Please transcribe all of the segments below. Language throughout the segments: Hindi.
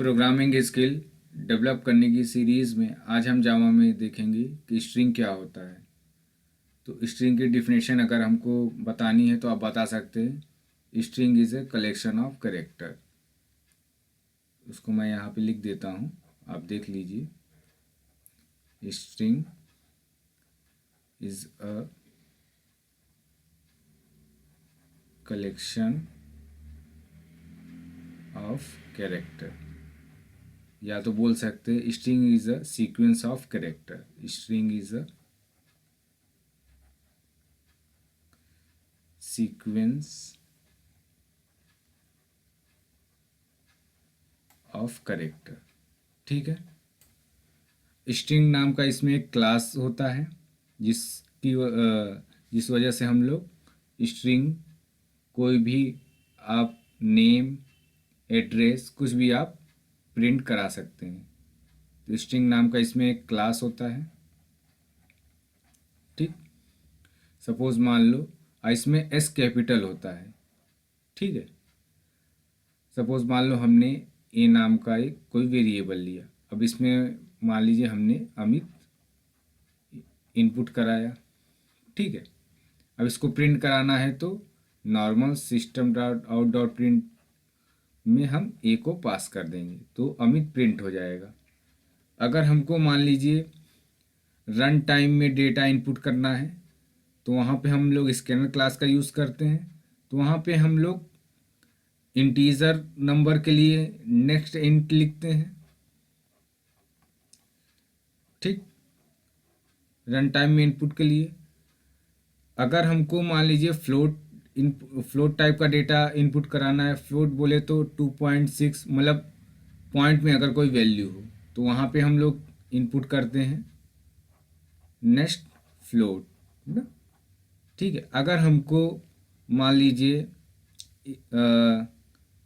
प्रोग्रामिंग स्किल डेवलप करने की सीरीज़ में आज हम जावा में देखेंगे कि स्ट्रिंग क्या होता है। तो स्ट्रिंग की डिफिनेशन अगर हमको बतानी है तो आप बता सकते हैं, string is a collection of character. उसको मैं यहाँ पे लिख देता हूँ, आप देख लीजिए। String is a collection of character, या तो बोल सकते हैं string is a sequence of character. String is a sequence of character. ठीक है। स्ट्रिंग नाम का इसमें एक क्लास होता है जिस वजह से हम लोग स्ट्रिंग कोई भी आप नेम, एड्रेस, कुछ भी आप प्रिंट करा सकते हैं। तो स्ट्रिंग नाम का इसमें एक क्लास होता है। ठीक, सपोज मान लो इसमें एस कैपिटल होता है। ठीक है, सपोज मान लो हमने ए नाम का एक कोई वेरिएबल लिया। अब इसमें मान लीजिए हमने अमित इनपुट कराया। ठीक है, अब इसको प्रिंट कराना है तो normal system dot out dot print में हम ए को पास कर देंगे तो अमित प्रिंट हो जाएगा। अगर हमको मान लीजिए रन टाइम में डेटा इनपुट करना है तो वहाँ पे हम लोग स्कैनर क्लास का यूज़ करते हैं। तो वहाँ पे हम लोग इंटीजर नंबर के लिए नेक्स्ट इंट लिखते हैं। ठीक, रन टाइम में इनपुट के लिए। अगर हमको मान लीजिए फ्लोट टाइप का डेटा इनपुट कराना है, फ्लोट बोले तो 2.6 मतलब पॉइंट में अगर कोई वैल्यू हो तो वहाँ पे हम लोग इनपुट करते हैं नेक्स्ट फ्लोट ना। ठीक है, अगर हमको मान लीजिए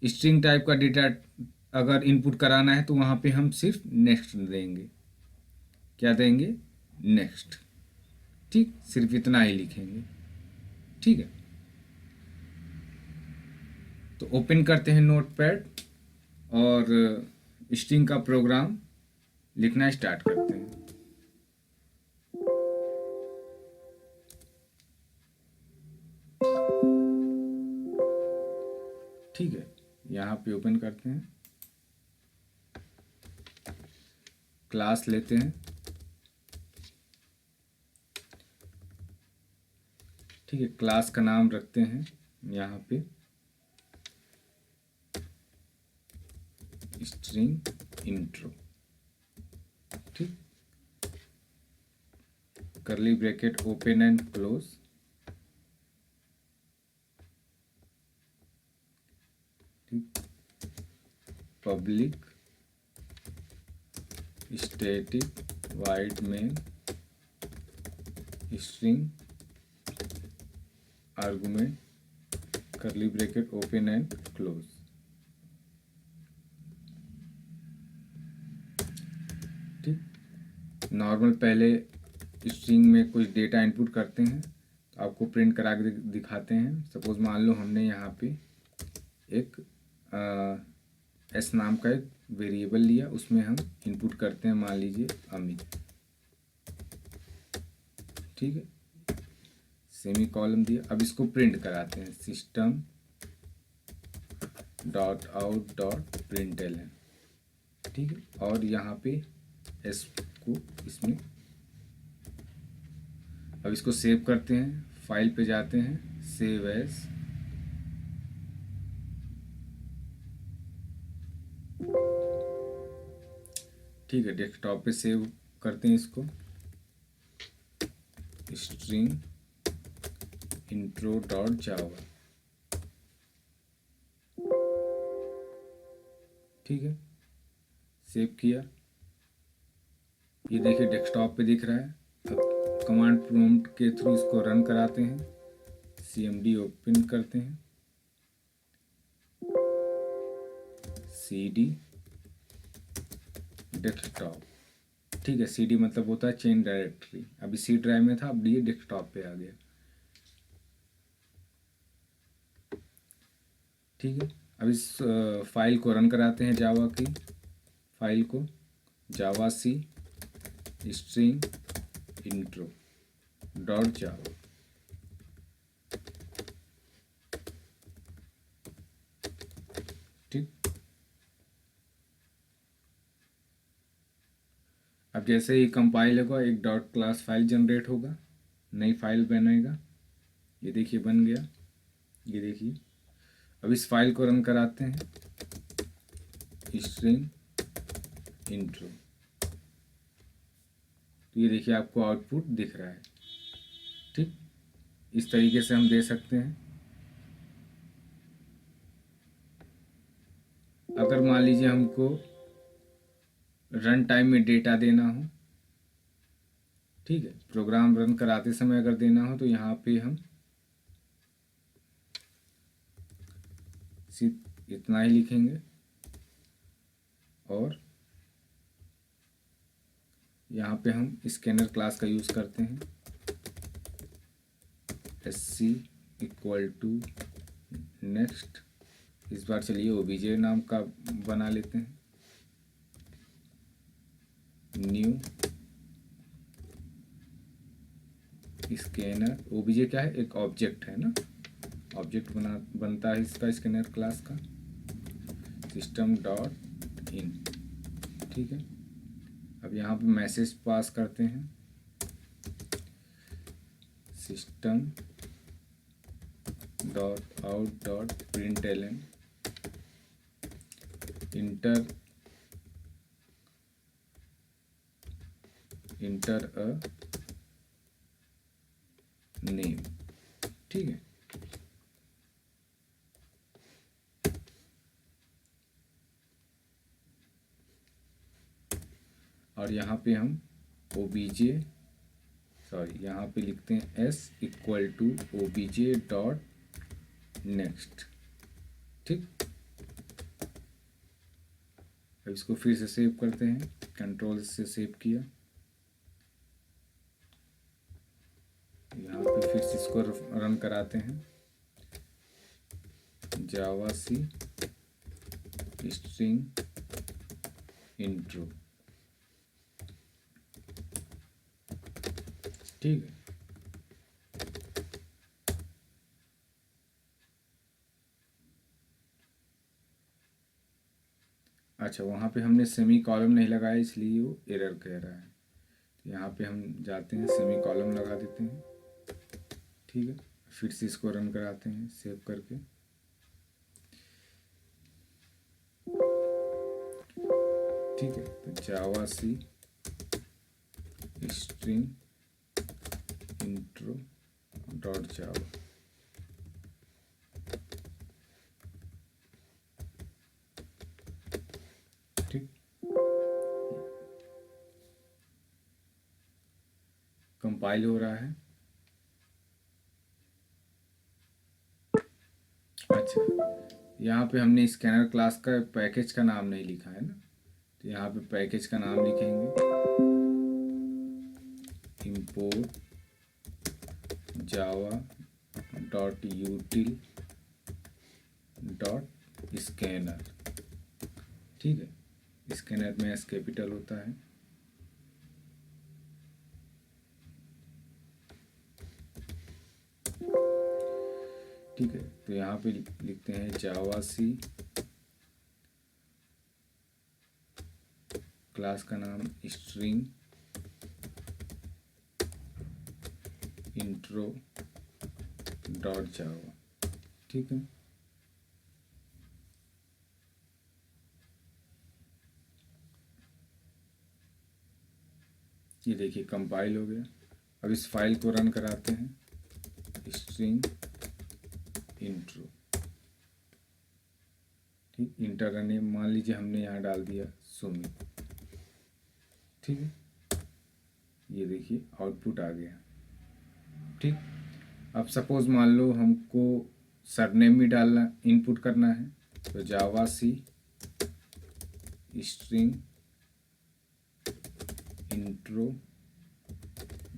स्ट्रिंग टाइप का डेटा अगर इनपुट कराना है तो वहाँ पे हम सिर्फ नेक्स्ट देंगे। क्या देंगे? नेक्स्ट। ठीक, सिर्फ इतना ही लिखेंगे। ठीक है, तो ओपन करते हैं नोटपैड और स्ट्रिंग का प्रोग्राम लिखना स्टार्ट करते हैं। ठीक है, यहाँ पे ओपन करते हैं, क्लास लेते हैं। ठीक है, क्लास का नाम रखते हैं यहाँ पे स्ट्रिंग इंट्रो। ठीक, curly bracket open and close. ठीक, public static void main string argument curly bracket open and close. ठीक, नॉर्मल पहले स्ट्रिंग में कुछ डेटा इनपुट करते हैं तो आपको प्रिंट करा के दिखाते हैं। सपोज मान लो हमने यहाँ पे एक एस नाम का एक वेरिएबल लिया, उसमें हम इनपुट करते हैं मान लीजिए अमित। ठीक है, सेमी कॉलम दिया। अब इसको प्रिंट कराते हैं सिस्टम डॉट आउट डॉट प्रिंटएलएन। ठीक है, और यहाँ पे एस को इसमें, अब इसको सेव करते हैं, फाइल पे जाते हैं, सेव एज। ठीक है, डेस्कटॉप पे सेव करते हैं इसको, स्ट्रिंग इंट्रो डॉट जावा। ठीक है, सेव किया, ये देखिए डेस्कटॉप पे दिख रहा है। अब कमांड प्रॉम्प्ट के थ्रू इसको रन कराते हैं, cmd ओपन करते हैं, cd डेस्कटॉप। ठीक है, cd मतलब होता है चेन डायरेक्टरी। अभी सी ड्राइव में था, अब ये डेस्कटॉप पे आ गया। ठीक है, अब इस फाइल को रन कराते हैं जावा की। फाइल को जावा सी स्ट्रिंग इंट्रो डॉट जावा। ठीक, अब जैसे ही कंपाइल होगा एक डॉट क्लास फाइल जनरेट होगा, नई फाइल बनेगा। ये देखिए बन गया, ये देखिए। अब इस फाइल को रन कराते हैं, स्ट्रिंग इंट्रो, तो ये देखिए आपको आउटपुट दिख रहा है। ठीक, इस तरीके से हम दे सकते हैं। अगर मान लीजिए हमको रन टाइम में डेटा देना हो, ठीक है, प्रोग्राम रन कराते समय अगर देना हो, तो यहाँ पे हम सिर्फ इतना ही लिखेंगे और यहाँ पे हम स्कैनर क्लास का यूज़ करते हैं। sc इक्वल टू नेक्स्ट, इस बार चलिए ओबीजे नाम का बना लेते हैं, न्यू स्कैनर। ओबीजे क्या है, एक ऑब्जेक्ट है ना, ऑब्जेक्ट बनता है इसका स्कैनर क्लास का, सिस्टम डॉट इन। ठीक है, अब यहाँ पे मैसेज पास करते हैं, system dot out dot println inter a name. ठीक है, और यहाँ पे हम ओबीजे, सॉरी यहाँ पे लिखते हैं s equal to OBJ dot next. ठीक, अब इसको फिर से सेव करते हैं, कंट्रोल से सेव किया, यहाँ पे फिर से इसको रन कराते हैं, जावा सी स्ट्रिंग इंट्रो। ठीक है, अच्छा वहाँ पे हमने सेमी कॉलम नहीं लगाया इसलिए वो एरर कह रहा है। तो यहाँ पे हम जाते हैं, सेमी कॉलम लगा देते हैं। ठीक है, फिर से इसको रन कराते हैं सेव करके। ठीक है, तो जावा सी स्ट्रिंग इंट्रो डॉट जावा। ठीक, कंपाइल हो रहा है। अच्छा, यहाँ पे हमने स्कैनर क्लास का पैकेज का नाम नहीं लिखा है ना, तो यहाँ पे पैकेज का नाम लिखेंगे, import java dot util dot scanner. ठीक है, स्कैनर में एस कैपिटल होता है। ठीक है, तो यहाँ पे लिखते हैं जावा सी, क्लास का नाम स्ट्रिंग इंट्रो डॉट जावा। ठीक है, ये देखिए कंपाइल हो गया। अब इस फाइल को रन कराते हैं, स्ट्रिंग इंट्रो। ठीक, इंटर नेम मान लीजिए हमने यहाँ डाल दिया सुमित। ठीक है, ये देखिए आउटपुट आ गया। ठीक, अब सपोज मान लो हमको सरनेम भी डालना, इनपुट करना है, तो जावा सी स्ट्रिंग इंट्रो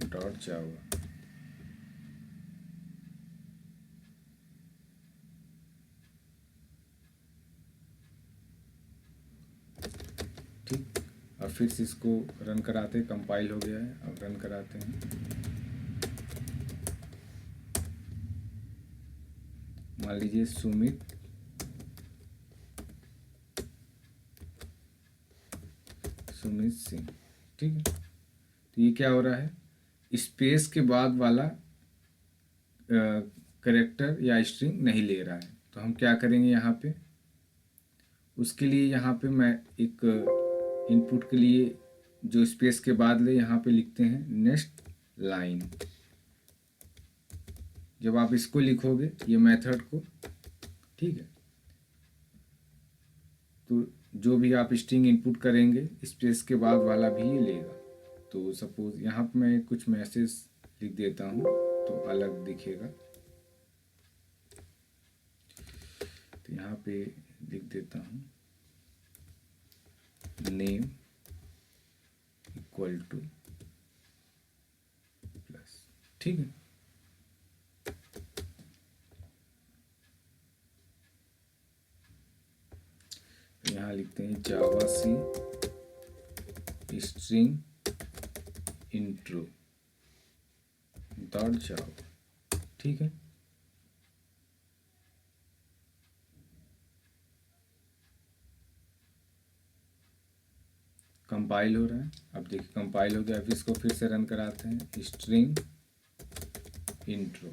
डॉट जावा। ठीक। अब फिर से इसको रन कराते हैं, कंपाइल हो गया है, अब रन कराते हैं। मान लीजिए सुमित सिंह, ठीक है। तो ये क्या हो रहा है, स्पेस के बाद वाला करेक्टर या स्ट्रिंग नहीं ले रहा है। तो हम क्या करेंगे यहाँ पे, उसके लिए यहाँ पे मैं एक इनपुट के लिए जो स्पेस के बाद ले, यहाँ पे लिखते हैं नेक्स्ट लाइन। जब आप इसको लिखोगे ये मेथड को, ठीक है, तो जो भी आप स्ट्रिंग इनपुट करेंगे स्पेस के बाद वाला भी ये लेगा। तो सपोज यहाँ पे मैं कुछ मैसेज लिख देता हूँ तो अलग दिखेगा। तो यहाँ पे लिख देता हूँ नेम इक्वल टू प्लस, ठीक है। तो यहाँ लिखते हैं javac string intro dot जावा, ठीक है। कंपाइल हो रहा है, अब देखिए कंपाइल हो गया। अब इसको फिर से रन कराते हैं, स्ट्रिंग इंट्रो,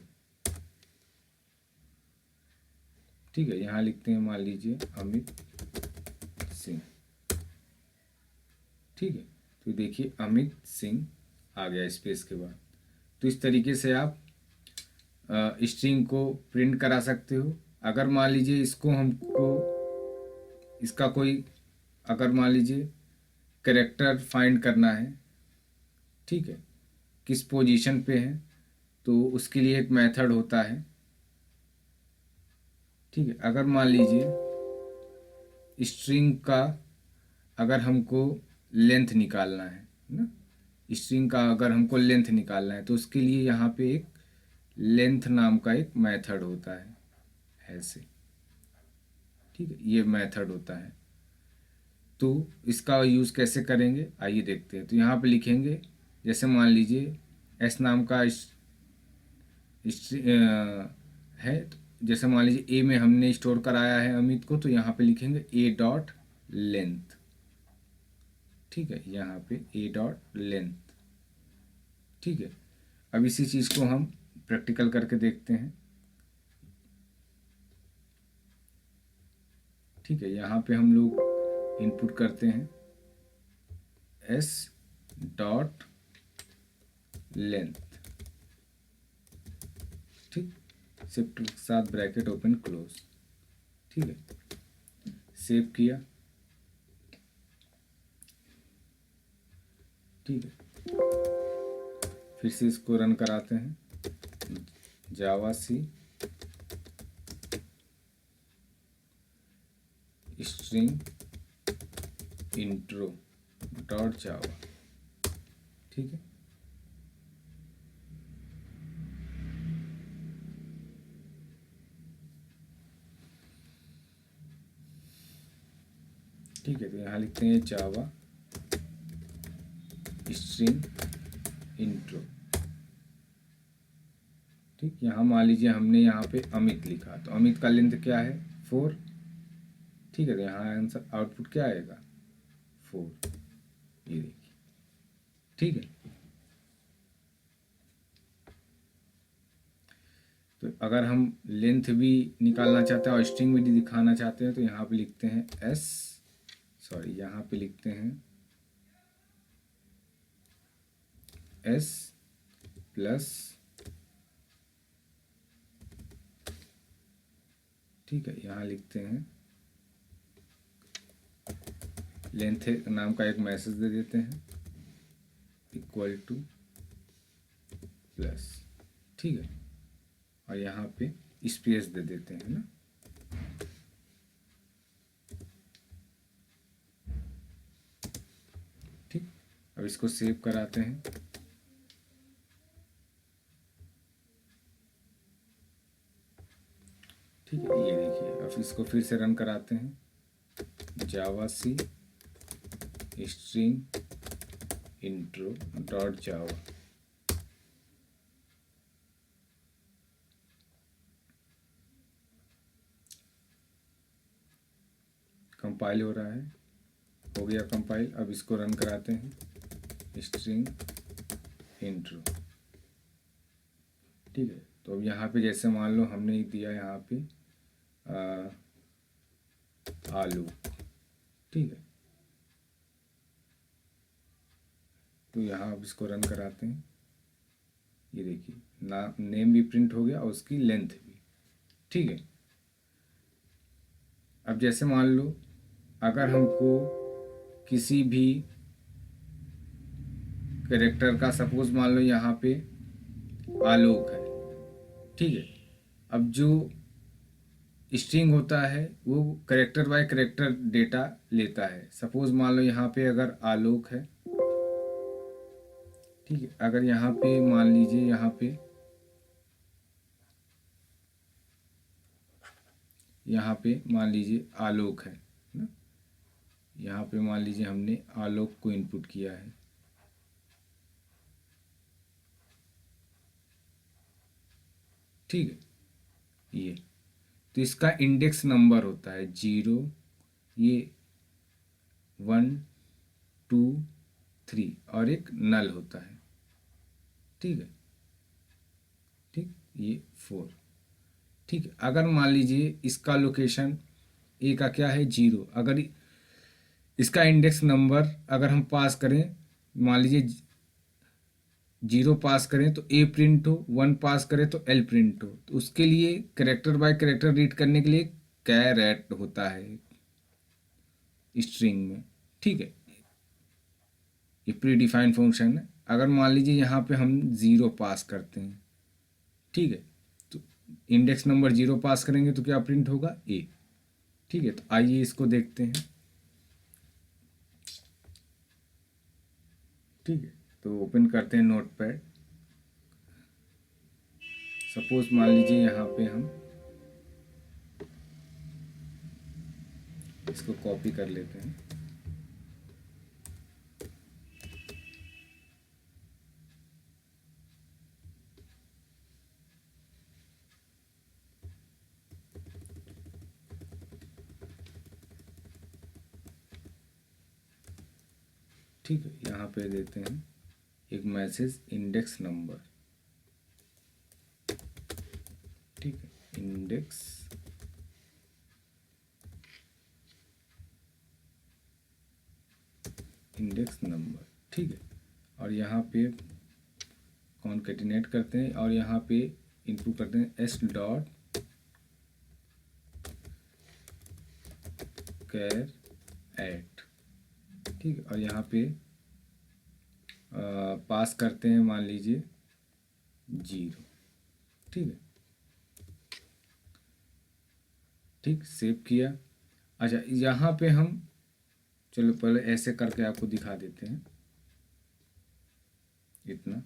ठीक है। यहाँ लिखते हैं मान लीजिए अमित सिंह, ठीक है। तो देखिए अमित सिंह आ गया स्पेस के बाद। तो इस तरीके से आप स्ट्रिंग को प्रिंट करा सकते हो। अगर मान लीजिए इसको हमको इसका कोई, अगर मान लीजिए कैरेक्टर फाइंड करना है, ठीक है, किस पोजीशन पे है, तो उसके लिए एक मेथड होता है, ठीक है। अगर मान लीजिए स्ट्रिंग का अगर हमको लेंथ निकालना है ना, स्ट्रिंग का अगर हमको लेंथ निकालना है तो उसके लिए यहाँ पे एक लेंथ नाम का एक मेथड होता है ऐसे, ठीक है, ये मेथड होता है। तो इसका यूज़ कैसे करेंगे आइए देखते हैं। तो यहाँ पे लिखेंगे, जैसे मान लीजिए एस नाम का है, तो जैसे मान लीजिए ए में हमने स्टोर कराया है अमित को, तो यहाँ पे लिखेंगे ए डॉट लेंथ, ठीक है, यहाँ पे ए डॉट लेंथ, ठीक है। अब इसी चीज़ को हम प्रैक्टिकल करके देखते हैं, ठीक है। यहाँ पे हम लोग इनपुट करते हैं एस डॉट लेंथ, ठीक, शिफ्ट के साथ ब्रैकेट ओपन क्लोज, ठीक है। सेव किया, ठीक है। फिर से इसको रन कराते हैं, javac string intro dot जावा, ठीक है। ठीक है, तो यहाँ लिखते हैं जावा स्ट्रिंग इंट्रो, ठीक। यहाँ मान लीजिए हमने यहाँ पे अमित लिखा, तो अमित का लेंथ क्या है 4, ठीक है। तो यहाँ आंसर आउटपुट क्या आएगा 4, ये देखिए, ठीक है। तो अगर हम लेंथ भी निकालना चाहते हैं और स्ट्रिंग भी दिखाना चाहते हैं तो यहाँ पे लिखते हैं यहाँ पे लिखते हैं एस प्लस, ठीक है, यहाँ लिखते हैं लेंथ नाम का एक मैसेज दे देते हैं इक्वल टू प्लस, ठीक है, और यहाँ पे स्पेस दे देते हैं ना, ठीक। अब इसको सेव कराते हैं, ठीक है, ये देखिए। अब इसको फिर से रन कराते हैं, javac string intro dot Java. Compile हो रहा है, हो गया कंपाइल। अब इसको रन कराते हैं, स्ट्रिंग इंट्रो। ठीक है, तो अब यहाँ पे जैसे मान लो हमने दिया यहाँ पे आलू। ठीक है, तो यहाँ अब इसको रन कराते हैं। ये देखिए नेम भी प्रिंट हो गया और उसकी लेंथ भी। ठीक है, अब जैसे मान लो अगर हमको किसी भी कैरेक्टर का, सपोज मान लो यहाँ पे आलोक है। ठीक है, अब जो स्ट्रिंग होता है वो कैरेक्टर बाय कैरेक्टर डेटा लेता है। सपोज मान लो यहाँ पे अगर आलोक है, ठीक है, अगर यहाँ पे मान लीजिए यहाँ पे मान लीजिए आलोक है ना, यहाँ पे मान लीजिए हमने आलोक को इनपुट किया है। ठीक है, ये तो इसका इंडेक्स नंबर होता है 0, ये 1 2 3 और एक नल होता है। ठीक है, ठीक, ये 4। ठीक है, अगर मान लीजिए इसका लोकेशन ए का क्या है 0, अगर इसका इंडेक्स नंबर अगर हम पास करें, मान लीजिए 0 पास करें तो ए प्रिंट हो, 1 पास करें तो एल प्रिंट हो। तो उसके लिए कैरेक्टर बाय कैरेक्टर रीड करने के लिए कैरेट होता है स्ट्रिंग में। ठीक है, ये प्री डिफाइंड फंक्शन है। अगर मान लीजिए यहाँ पे हम 0 पास करते हैं, ठीक है, तो इंडेक्स नंबर 0 पास करेंगे तो क्या प्रिंट होगा ए। ठीक है, तो आइए इसको देखते हैं। ठीक है, तो ओपन करते हैं नोटपैड। सपोज मान लीजिए यहाँ पे हम इसको कॉपी कर लेते हैं। ठीक है, यहाँ पे देते हैं एक मैसेज इंडेक्स नंबर। ठीक है, इंडेक्स नंबर। ठीक है, और यहाँ पे कॉन्केटिनेट करते हैं और यहाँ पे इनपुट करते हैं एस डॉट कैर एट। ठीक है, और यहाँ पे पास करते हैं मान लीजिए 0। ठीक है, ठीक, सेव किया। अच्छा, यहाँ पे हम चलो पहले ऐसे करके आपको दिखा देते हैं इतना।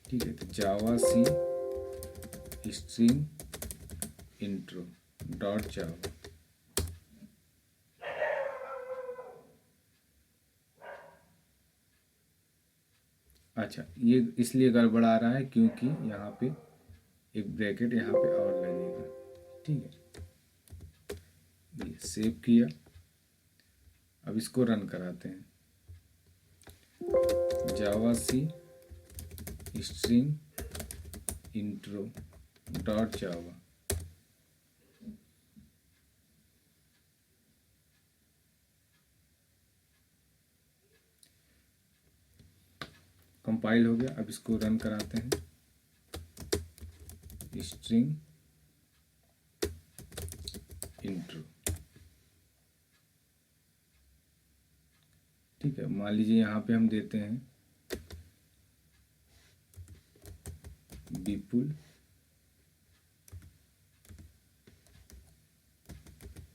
ठीक है, तो जावा सी स्ट्रिंग इंट्रो डॉट जावा। अच्छा, ये इसलिए गड़बड़ा रहा है क्योंकि यहाँ पे एक ब्रैकेट यहाँ पे और लगेगा। ठीक है, ये सेव किया। अब इसको रन कराते हैं, javac string intro dot Java. Compile हो गया। अब इसको रन कराते हैं, स्ट्रिंग इंट्रो। ठीक है, मान लीजिए यहाँ पे हम देते हैं विपुल।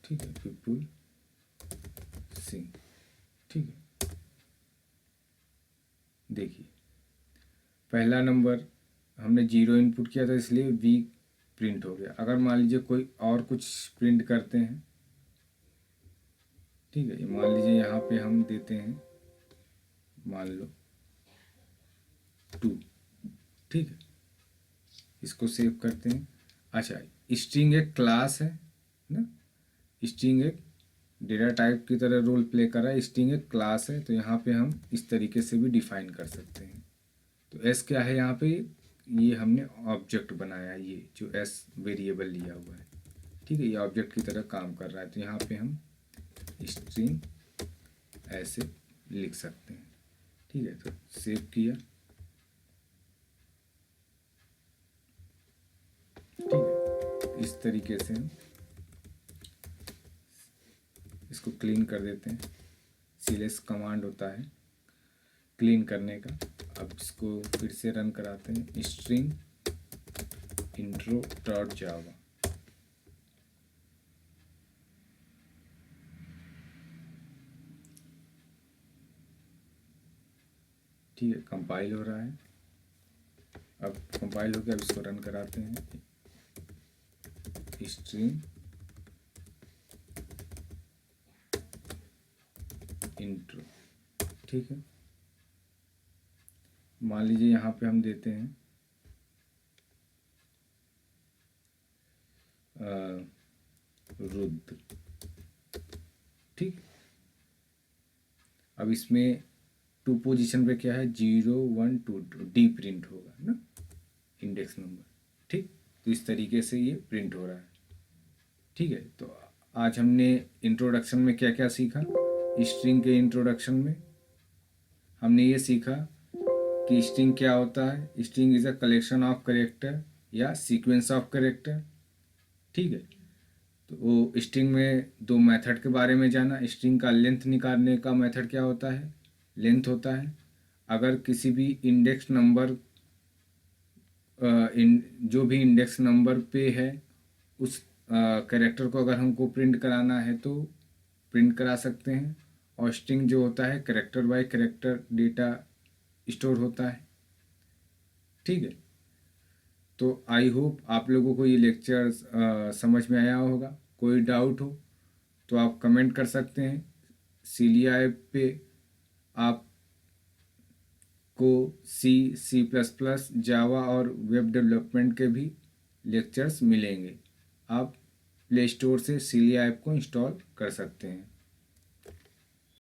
ठीक है, विपुल सिंह। ठीक है, देखिए पहला नंबर हमने 0 इनपुट किया था इसलिए वी प्रिंट हो गया। अगर मान लीजिए कोई और कुछ प्रिंट करते हैं, ठीक है। ये मान लीजिए यहाँ पे हम देते हैं, मान लो 2। ठीक है, इसको सेव करते हैं। अच्छा, स्ट्रिंग एक क्लास है ना, स्ट्रिंग एक डेटा टाइप की तरह रोल प्ले कर रहा है, स्ट्रिंग एक क्लास है, तो यहाँ पे हम इस तरीके से भी डिफाइन कर सकते हैं। तो एस क्या है यहाँ पे, ये हमने ऑब्जेक्ट बनाया, ये जो एस वेरिएबल लिया हुआ है। ठीक है, ये ऑब्जेक्ट की तरह काम कर रहा है, तो यहाँ पे हम स्ट्रिंग ऐसे लिख सकते हैं। ठीक है, तो सेव किया। ठीक है, इस तरीके से हम इसको क्लीन कर देते हैं। सीलेस कमांड होता है क्लीन करने का। अब इसको फिर से रन कराते हैं, स्ट्रिंग इंट्रो डॉट जावा। ठीक है, कंपाइल हो रहा है। अब कंपाइल हो गया, अब इसको रन कराते हैं, स्ट्रिंग इंट्रो। ठीक है, मान लीजिए यहाँ पे हम देते हैं रुद्र। ठीक, अब इसमें 2 पोजीशन पे क्या है, 0 1 2 डी प्रिंट होगा ना, इंडेक्स नंबर। ठीक, तो इस तरीके से ये प्रिंट हो रहा है। ठीक है, तो आज हमने इंट्रोडक्शन में क्या क्या सीखा। स्ट्रिंग के इंट्रोडक्शन में हमने ये सीखा कि स्ट्रिंग क्या होता है। String is a collection of character या सीक्वेंस ऑफ कैरेक्टर। ठीक है, तो वो स्ट्रिंग में 2 मेथड के बारे में जाना। स्ट्रिंग का लेंथ निकालने का मेथड क्या होता है, लेंथ होता है। अगर किसी भी इंडेक्स नंबर जो भी इंडेक्स नंबर पे है उस कैरेक्टर को अगर हमको प्रिंट कराना है तो प्रिंट करा सकते हैं। और स्ट्रिंग जो होता है character bye character data store होता है। ठीक है, तो आई होप आप लोगों को ये लेक्चर समझ में आया होगा। कोई डाउट हो तो आप कमेंट कर सकते हैं। सीलिया ऐप पे आप को C++, जावा और वेब डेवलपमेंट के भी लेक्चर्स मिलेंगे। आप प्ले स्टोर से सीलिया ऐप को इंस्टॉल कर सकते हैं।